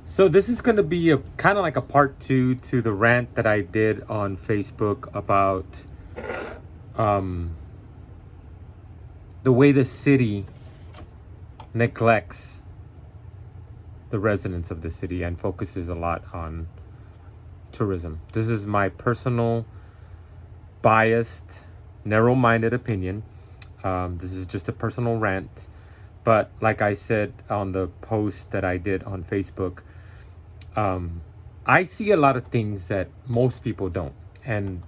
So this is going to be a kind of like a part two to the rant that I did on Facebook about um, the way the city neglects the residents of the city and focuses a lot on tourism. This is my personal, biased, narrow-minded opinion. This is just a personal rant. But like I said on the post that I did on Facebook, I see a lot of things that most people don't. And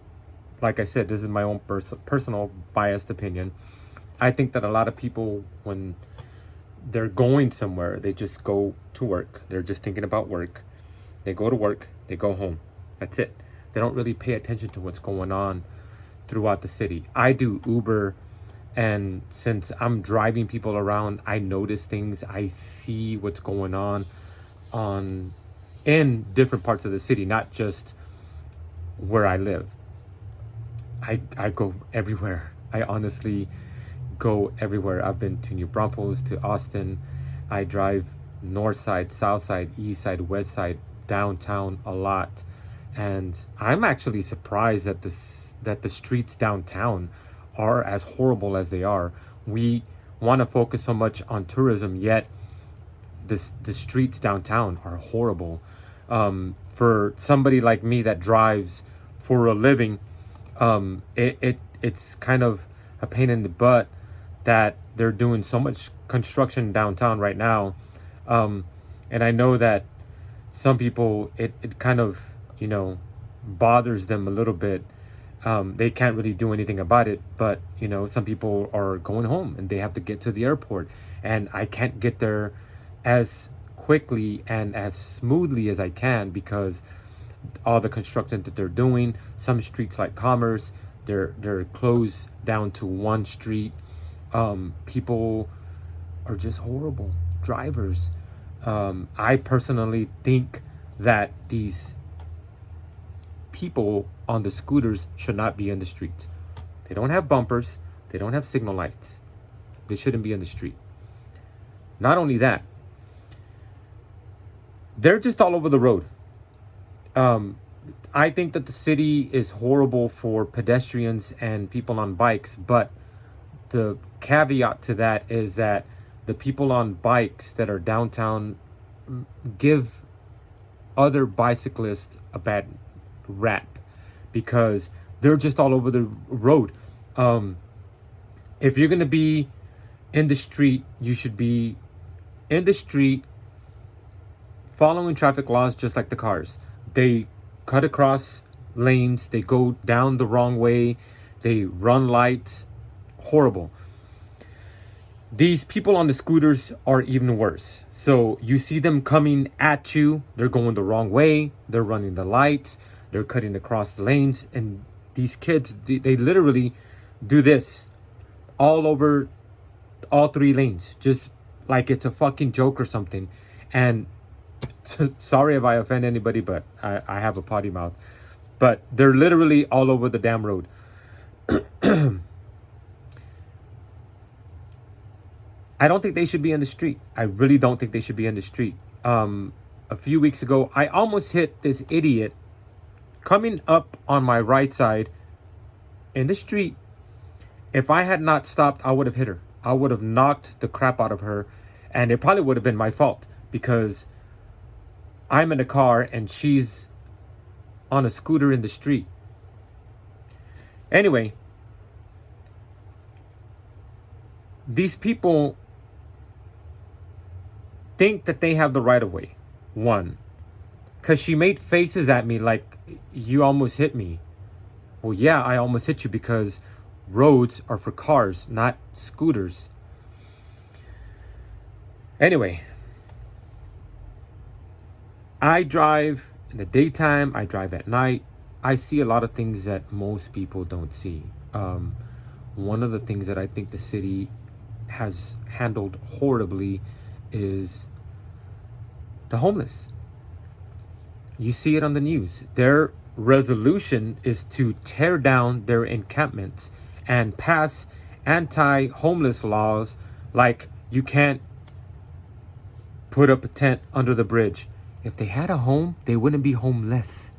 like I said, this is my own personal biased opinion. I think that a lot of people, when they're going somewhere, they just go to work. They're just thinking about work. They go to work, they go home. That's it. They don't really pay attention to what's going on throughout the city. I do Uber, and since I'm driving people around, I notice things. I see what's going on in different parts of the city, not just where I live. I go everywhere. I honestly go everywhere. I've been to New Braunfels, to Austin. I drive north side, south side, east side, west side, downtown a lot. And I'm actually surprised that the streets downtown are as horrible as they are. We want to focus so much on tourism, yet the streets downtown are horrible. For somebody like me that drives for a living, it's kind of a pain in the butt that they're doing so much construction downtown right now. And I know that some people, it kind of, bothers them a little bit. They can't really do anything about it, but some people are going home and they have to get to the airport, and I can't get there as quickly and as smoothly as I can because all the construction that they're doing. Some streets like Commerce, they're closed down to one street. People are just horrible drivers. I personally think that these people on the scooters should not be in the streets. They don't have bumpers. They don't have signal lights. They shouldn't be in the street. Not only that, they're just all over the road. I think that the city is horrible for pedestrians and people on bikes, but the caveat to that is that the people on bikes that are downtown give other bicyclists a bad rap because they're just all over the road. If you're going to be in the street, you should be in the street following traffic laws just like the cars. They cut across lanes, they go down the wrong way, they run lights. Horrible. These people on the scooters are even worse. So you see them coming at you, they're going the wrong way, they're running the lights, they're cutting across the lanes, and these kids, they literally do this all over all three lanes, just like it's a fucking joke or something. And sorry if I offend anybody, but I have a potty mouth. But they're literally all over the damn road. I don't think they should be in the street. I really don't think they should be in the street. A few weeks ago, I almost hit this idiot coming up on my right side in the street. If I had not stopped, I would have hit her. I would have knocked the crap out of her, and it probably would have been my fault because I'm in a car and she's on a scooter in the street. Anyway, these people think that they have the right of way. One, because she made faces at me like, you almost hit me. Well, yeah, I almost hit you because roads are for cars, not scooters. Anyway, I drive in the daytime, I drive at night. I see a lot of things that most people don't see. One of the things that I think the city has handled horribly is the homeless. You see it on the news. Their resolution is to tear down their encampments and pass anti-homeless laws, like you can't put up a tent under the bridge. If they had a home, they wouldn't be homeless.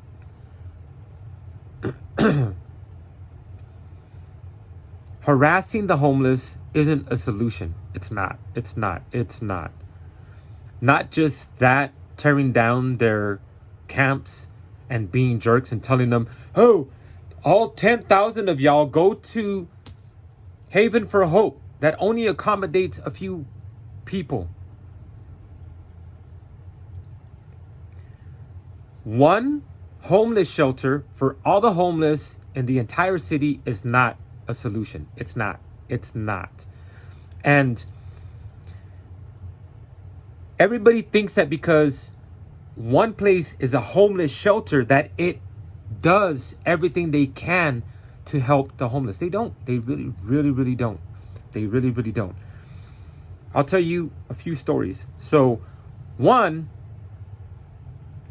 Harassing the homeless isn't a solution. It's not. It's not. It's not. Not just that, tearing down their camps and being jerks and telling them, oh, all 10,000 of y'all go to Haven for Hope that only accommodates a few people. One homeless shelter for all the homeless in the entire city is not a solution. It's not. It's not. And everybody thinks that because one place is a homeless shelter that it does everything they can to help the homeless. They don't. They really, really, really don't. They really, really don't. I'll tell you a few stories. So, one,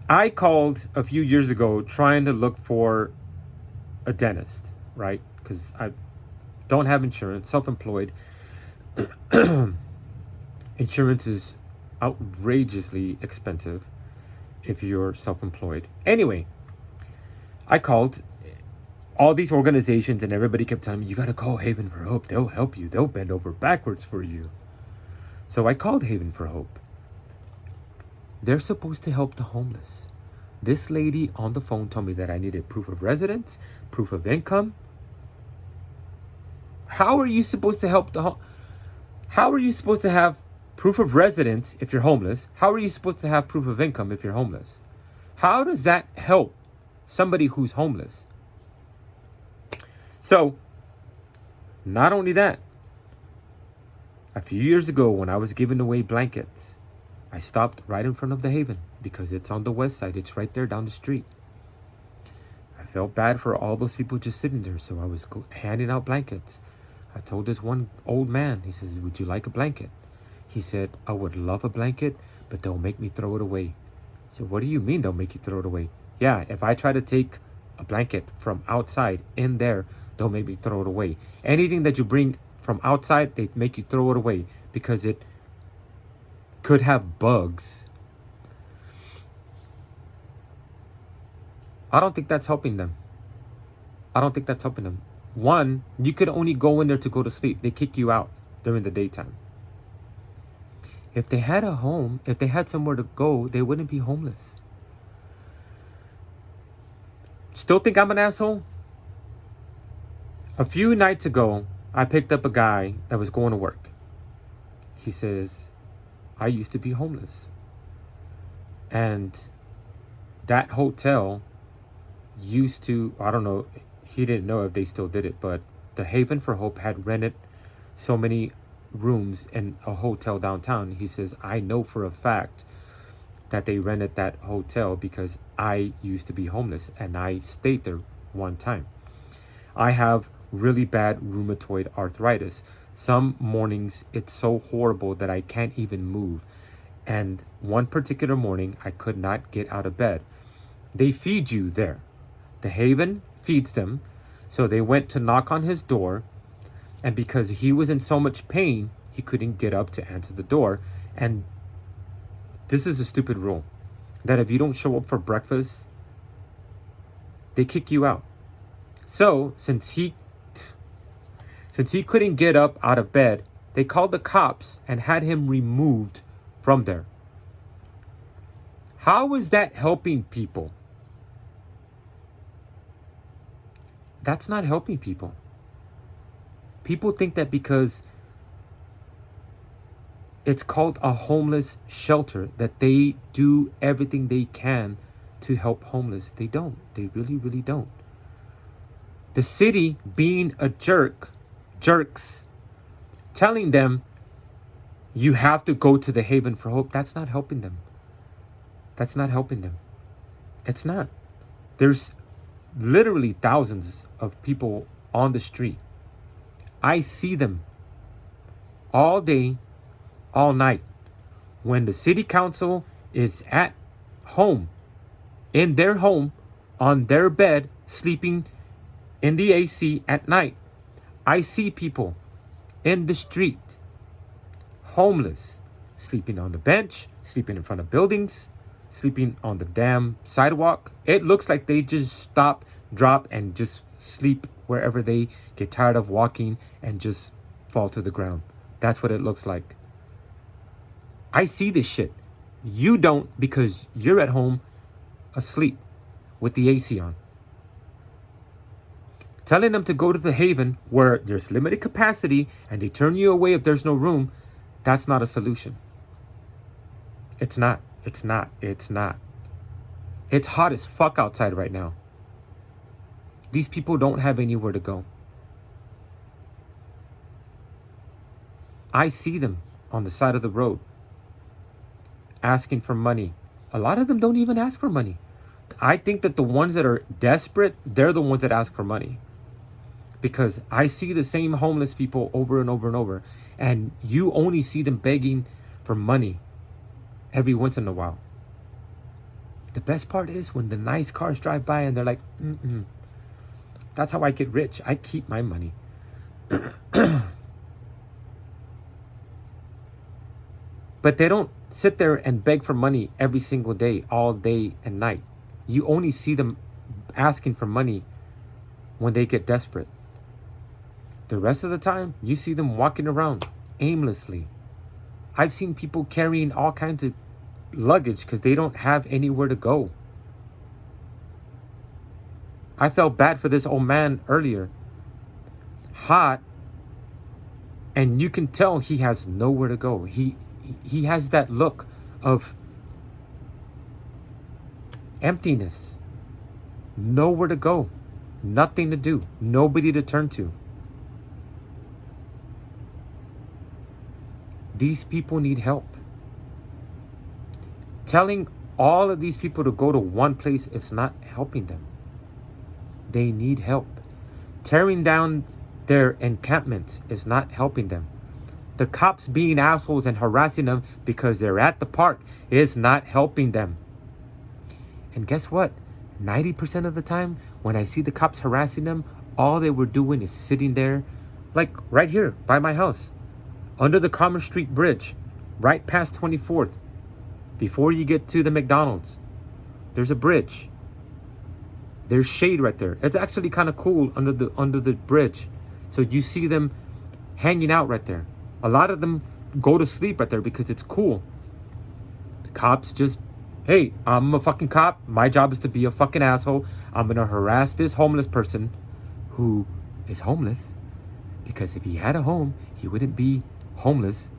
I called a few years ago trying to look for a dentist, right? Because I don't have insurance, self-employed. Insurance is outrageously expensive if you're self-employed. Anyway, I called all these organizations and everybody kept telling me, you got to call Haven for Hope. They'll help you. They'll bend over backwards for you. So I called Haven for Hope. They're supposed to help the homeless. This lady on the phone told me that I needed proof of residence, proof of income. How are you supposed to help How are you supposed to have proof of residence if you're homeless? How are you supposed to have proof of income if you're homeless? How does that help somebody who's homeless? So, not only that, a few years ago when I was giving away blankets, I stopped right in front of the Haven because it's on the west side. It's right there down the street. I felt bad for all those people just sitting there, so I was handing out blankets. I told this one old man, he says, would you like a blanket? He said, I would love a blanket, but they'll make me throw it away. I said, what do you mean they'll make you throw it away? Yeah, if I try to take a blanket from outside in there, they'll make me throw it away. Anything that you bring from outside, they make you throw it away because it could have bugs. I don't think that's helping them. I don't think that's helping them. One, you could only go in there to go to sleep. They kick you out during the daytime. If they had a home, if they had somewhere to go, they wouldn't be homeless. Still think I'm an asshole? A few nights ago, I picked up a guy that was going to work. He says, I used to be homeless. And that hotel used to, I don't know, he didn't know if they still did it, but the Haven for Hope had rented so many rooms in a hotel downtown. He says, I know for a fact that they rented that hotel because I used to be homeless and I stayed there one time. I have really bad rheumatoid arthritis. Some mornings it's so horrible that I can't even move. And one particular morning I could not get out of bed. They feed you there. The Haven feeds them. So they went to knock on his door. And because he was in so much pain, he couldn't get up to answer the door. And this is a stupid rule, that if you don't show up for breakfast, they kick you out. So since he couldn't get up out of bed, they called the cops and had him removed from there. How is that helping people? That's not helping people. People think that because it's called a homeless shelter that they do everything they can to help homeless. They don't. They really, really don't. The city being a jerks, telling them you have to go to the Haven for Hope, that's not helping them. That's not helping them. It's not. There's literally thousands of people on the street. I see them all day, all night. When the city council is at home, in their home, on their bed, sleeping in the AC at night, I see people in the street, homeless, sleeping on the bench, sleeping in front of buildings. sleeping on the damn sidewalk. It looks like they just stop, drop, and just sleep wherever they get tired of walking and just fall to the ground. That's what it looks like. I see this shit. You don't, because you're at home asleep with the AC on. Telling them to go to the Haven where there's limited capacity and they turn you away if there's no room, that's not a solution. It's not. It's not. It's not. It's hot as fuck outside right now. These people don't have anywhere to go. I see them on the side of the road asking for money. A lot of them don't even ask for money. I think that the ones that are desperate, they're the ones that ask for money. Because I see the same homeless people over and over and over. And you only see them begging for money every once in a while. The best part is when the nice cars drive by and they're like, that's how I get rich. I keep my money. But they don't sit there and beg for money every single day, all day and night. You only see them asking for money when they get desperate. The rest of the time, you see them walking around aimlessly. I've seen people carrying all kinds of luggage because they don't have anywhere to go. I felt bad for this old man earlier. Hot. And you can tell he has nowhere to go. He has that look of emptiness. Nowhere to go. Nothing to do. Nobody to turn to. These people need help. Telling all of these people to go to one place is not helping them. They need help. Tearing down their encampments is not helping them. The cops being assholes and harassing them because they're at the park is not helping them. And guess what? 90% of the time, when I see the cops harassing them, all they were doing is sitting there, like right here by my house, under the Commerce Street Bridge, right past 24th, before you get to the McDonald's. There's a bridge. There's shade right there. It's actually kind of cool under the bridge. So you see them hanging out right there. A lot of them go to sleep right there because it's cool. The cops just, hey, I'm a fucking cop. My job is to be a fucking asshole. I'm going to harass this homeless person who is homeless. Because if he had a home, he wouldn't be homeless.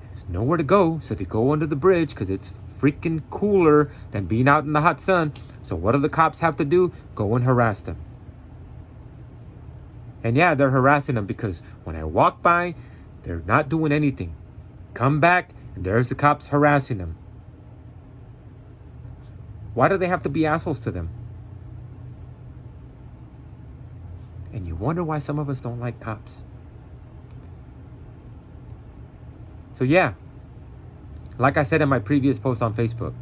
There's nowhere to go. So they go under the bridge because it's freaking cooler than being out in the hot sun. So what do the cops have to do? Go and harass them. And yeah, they're harassing them because when I walk by, they're not doing anything. Come back, and there's the cops harassing them. Why do they have to be assholes to them? And you wonder why some of us don't like cops. So yeah, like I said in my previous post on Facebook,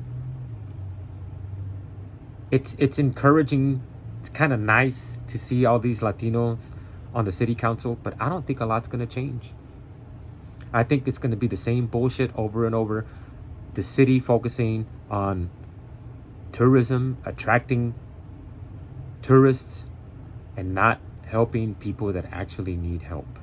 it's encouraging. It's kind of nice to see all these Latinos on the city council, but I don't think a lot's going to change. I think it's going to be the same bullshit over and over. The city focusing on tourism, attracting tourists, and not helping people that actually need help.